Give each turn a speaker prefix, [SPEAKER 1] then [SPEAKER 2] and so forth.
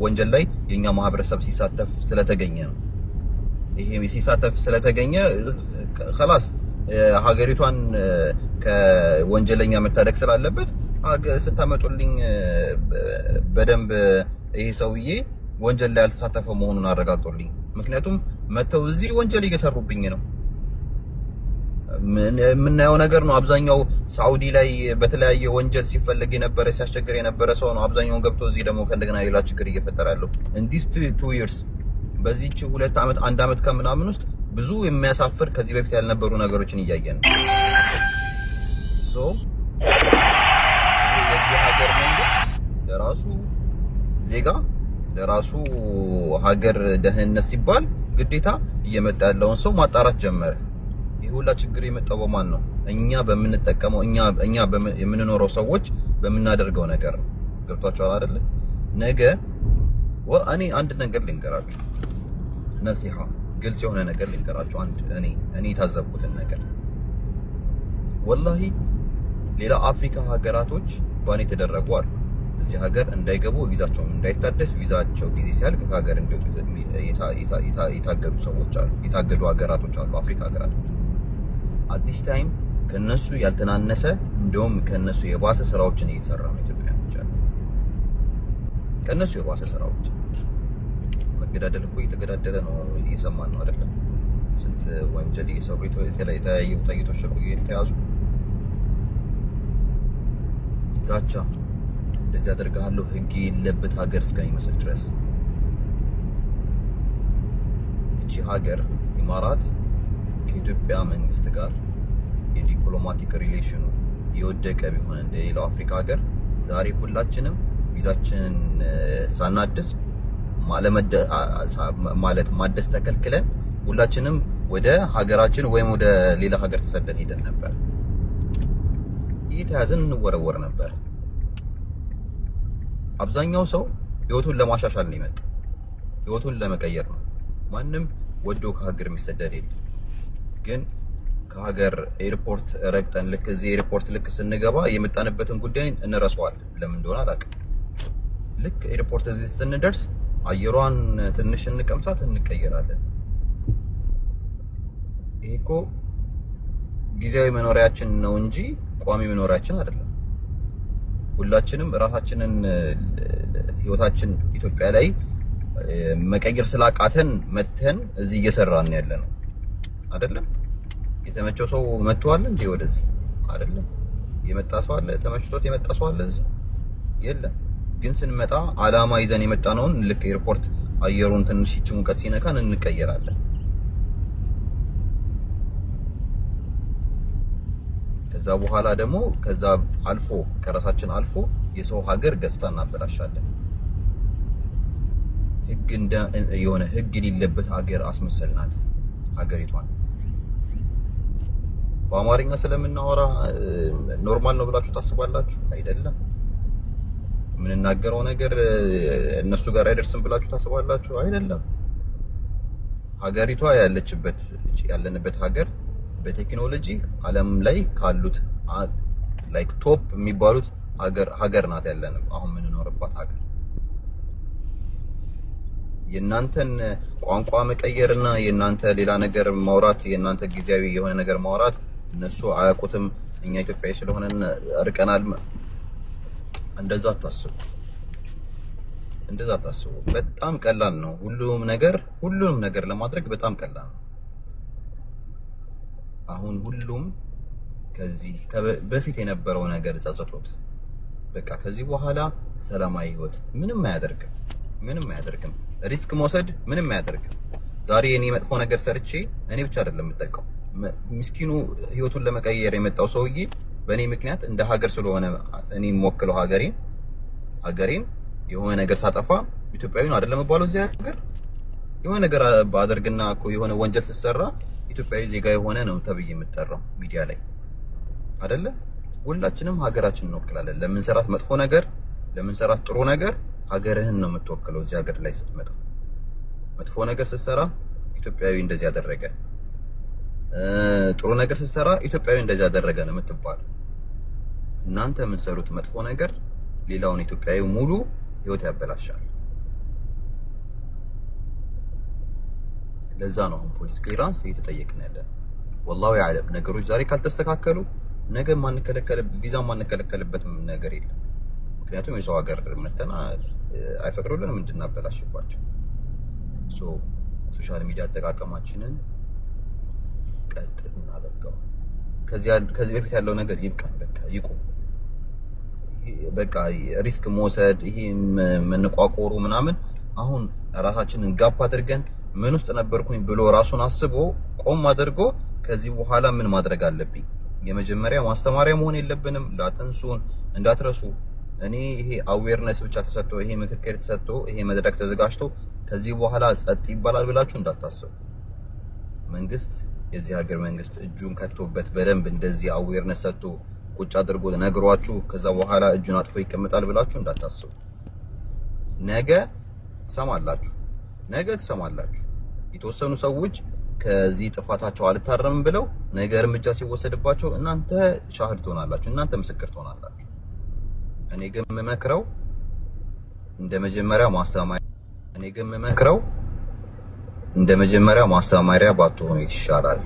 [SPEAKER 1] ወንጀል ላይ የኛ ማህበረሰብ ሲሳተፍ ስለተገኘ ነው። ይሄ ሲሳተፍ ስለተገኘ خلاص ሀገሪቷን ከወንጀለኛ መታደግ ስላለበት ስታመጡልኝ በደንብ ይሄ ሰውዬ ወንጀል ላይ ያልተሳተፈ መሆኑን አረጋግጦልኝ። ምክንያቱም መተው እዚህ ወንጀል እየሰሩብኝ ነው። የምናየው ነገር ነው። አብዛኛው ሳውዲ ላይ በተለያየ ወንጀል ሲፈለግ የነበረ ሲያስቸግር የነበረ ሰው ነው አብዛኛውን ገብቶ እዚህ ደግሞ ከእንደገና ሌላ ችግር እየፈጠረ ያለው። እንዲስ 2 years በዚህች 2 ዓመት 1 ዓመት ከምናምን ውስጥ ብዙ የሚያሳፍር ከዚህ በፊት ያልነበሩ ነገሮችን እያየን ነው። የዚህ ሀገር መንግስት ለራሱ ዜጋ ለራሱ ሀገር ደህንነት ሲባል ግዴታ እየመጣ ያለውን ሰው ማጣራት ጀመረ። ይሄ ሁላ ችግር የመጣው በማን ነው? እኛ በምንጠቀመው እኛ የምንኖረው ሰዎች በምናደርገው ነገር ነው። ገብቷችኋል አይደለ? ነገ እኔ አንድ ነገር ልንገራችሁ፣ ነሲሃ ግልጽ የሆነ ነገር ልንገራችሁ። እኔ የታዘብኩትን ነገር ወላሂ ሌላ አፍሪካ ሀገራቶች ባን የተደረጉ አሉ። እዚህ ሀገር እንዳይገቡ ቪዛቸውን እንዳይታደስ ቪዛቸው ጊዜ ሲያልቅ ከሀገር እንዲወጡ የታገዱ ሰዎች አሉ። የታገዱ ሀገራቶች አሉ፣ አፍሪካ ሀገራቶች። አዲስ ታይም ከነሱ ያልተናነሰ እንደውም ከነሱ የባሰ ስራዎችን እየሰራ ነው ኢትዮጵያኖች አሉ። ከነሱ የባሰ ስራዎች መገዳደል እኮ እየተገዳደለ ነው፣ እየሰማን ነው አይደለም? ስንት ወንጀል እየሰሩ የተለያዩ ታይቶች እኮ እየተያዙ ዛቻ እንደዚህ አደርጋለሁ ህግ የለበት ሀገር እስከሚመስል ድረስ እቺ ሀገር ኢማራት ከኢትዮጵያ መንግስት ጋር የዲፕሎማቲክ ሪሌሽኑ የወደቀ ቢሆን እንደሌላው አፍሪካ ሀገር ዛሬ ሁላችንም ቪዛችንን ሳናድስ ማለት ማደስ ተከልክለን ሁላችንም ወደ ሀገራችን ወይም ወደ ሌላ ሀገር ተሰደን ሄደን ነበር። እየተያዘን እንወረወር ነበር። አብዛኛው ሰው ህይወቱን ለማሻሻል ነው የመጣው፣ ህይወቱን ለመቀየር ነው። ማንም ወዶ ከሀገር የሚሰደድ የለም። ግን ከሀገር ኤርፖርት ረግጠን ልክ እዚህ ኤርፖርት ልክ ስንገባ የመጣንበትን ጉዳይ እንረሳዋለን። ለምን እንደሆነ አላውቅም። ልክ ኤርፖርት እዚህ ስንደርስ አየሯን ትንሽ እንቀምሳት እንቀየራለን። ይሄ እኮ ጊዜያዊ መኖሪያችን ነው እንጂ ቋሚ መኖሪያችን አይደለም። ሁላችንም ራሳችንን ህይወታችን ኢትዮጵያ ላይ መቀየር ስላቃተን መተን እዚህ እየሰራን ያለ ነው አይደለም? የተመቸው ሰው መጥቷል እንዴ ወደዚህ? አይደለም። የመጣ ሰው አለ? ተመችቶት የመጣ ሰው አለ እዚህ? የለም። ግን ስንመጣ አላማ ይዘን የመጣነውን ልክ ኤርፖርት አየሩን ትንሽ ይቺ ሙቀት ሲነካን እንቀየራለን። ከዛ በኋላ ደግሞ ከዛ አልፎ ከራሳችን አልፎ የሰው ሀገር ገጽታ እናበላሻለን። የሆነ ህግ የሌለበት ሀገር አስመሰልናት ሀገሪቷን። በአማርኛ ስለምናወራ ኖርማል ነው ብላችሁ ታስባላችሁ? አይደለም። የምንናገረው ነገር እነሱ ጋር አይደርስም ብላችሁ ታስባላችሁ? አይደለም። ሀገሪቷ ያለንበት ሀገር በቴክኖሎጂ ዓለም ላይ ካሉት ላይክ ቶፕ የሚባሉት ሀገር ናት ያለንም አሁን የምንኖርባት ሀገር። የእናንተን ቋንቋ መቀየርና የእናንተ ሌላ ነገር ማውራት የእናንተ ጊዜያዊ የሆነ ነገር ማውራት እነሱ አያውቁትም። እኛ ኢትዮጵያዊ ስለሆነ እርቀናል። እንደዛ አታስቡ። በጣም ቀላል ነው ሁሉም ነገር ለማድረግ በጣም ቀላል ነው። አሁን ሁሉም ከዚህ በፊት የነበረው ነገር ጸጽቶት በቃ ከዚህ በኋላ ሰላማዊ ህይወት ምንም አያደርግም። ሪስክ መውሰድ ምንም አያደርግም። ዛሬ እኔ መጥፎ ነገር ሰርቼ እኔ ብቻ አይደለም የምጠቀው። ምስኪኑ ህይወቱን ለመቀየር የመጣው ሰውዬ በእኔ ምክንያት እንደ ሀገር ስለሆነ እኔ የምወክለው ሀገሬን የሆነ ነገር ሳጠፋ ኢትዮጵያዊ ነው አይደለም የሚባለው እዚህ ሀገር። የሆነ ነገር ባደርግና እኮ የሆነ ወንጀል ስትሰራ ኢትዮጵያዊ ዜጋ የሆነ ነው ተብዬ የምጠራው ሚዲያ ላይ አይደለ? ሁላችንም ሀገራችንን እንወክላለን። ለምንሰራት መጥፎ ነገር ለምንሰራት ጥሩ ነገር ሀገርህን ነው የምትወክለው። እዚህ ሀገር ላይ ስትመጣ መጥፎ ነገር ስትሰራ ኢትዮጵያዊ እንደዚህ ያደረገ፣ ጥሩ ነገር ስትሰራ ኢትዮጵያዊ እንደዚህ ያደረገ ነው የምትባል። እናንተ የምትሰሩት መጥፎ ነገር ሌላውን ኢትዮጵያዊ ሙሉ ህይወት ያበላሻል። ለዛ ነው አሁን ፖሊስ ክሊራንስ እየተጠየቅን ያለ። ወላሂ ያዕለም ነገሮች ዛሬ ካልተስተካከሉ ነገ ቪዛ ማንከለከልበት ነገር የለም። ምክንያቱም የሰው ሀገር መተና አይፈቅዱልንም እንድናበላሽባቸው። ሶሻል ሚዲያ አጠቃቀማችንን ቀጥ እናደርገው። ከዚህ በፊት ያለው ነገር ይብቃን፣ በቃ ይቁም። በቃ ሪስክ መውሰድ ይሄ መነቋቆሩ ምናምን አሁን ራሳችንን ጋፕ አድርገን ምን ውስጥ ነበርኩኝ ብሎ ራሱን አስቦ ቆም አድርጎ ከዚህ በኋላ ምን ማድረግ አለብኝ? የመጀመሪያ ማስተማሪያ መሆን የለብንም። ላተንሱን እንዳትረሱ። እኔ ይሄ አዌርነስ ብቻ ተሰጥቶ ይሄ ምክክር ተሰጥቶ ይሄ መድረክ ተዘጋጅቶ ከዚህ በኋላ ጸጥ ይባላል ብላችሁ እንዳታስቡ። መንግስት የዚህ ሀገር መንግስት እጁን ከቶበት በደንብ እንደዚህ አዌርነስ ሰጥቶ ቁጭ አድርጎ ነግሯችሁ ከዛ በኋላ እጁን አጥፎ ይቀመጣል ብላችሁ እንዳታስቡ። ነገ ትሰማላችሁ። የተወሰኑ ሰዎች ከዚህ ጥፋታቸው አልታረምም ብለው ነገ እርምጃ ሲወሰድባቸው እናንተ ሻህድ ትሆናላችሁ፣ እናንተ ምስክር ትሆናላችሁ። እኔ ግን የምመክረው እንደ መጀመሪያ ማስተማሪያ ባትሆኑ ይሻላል።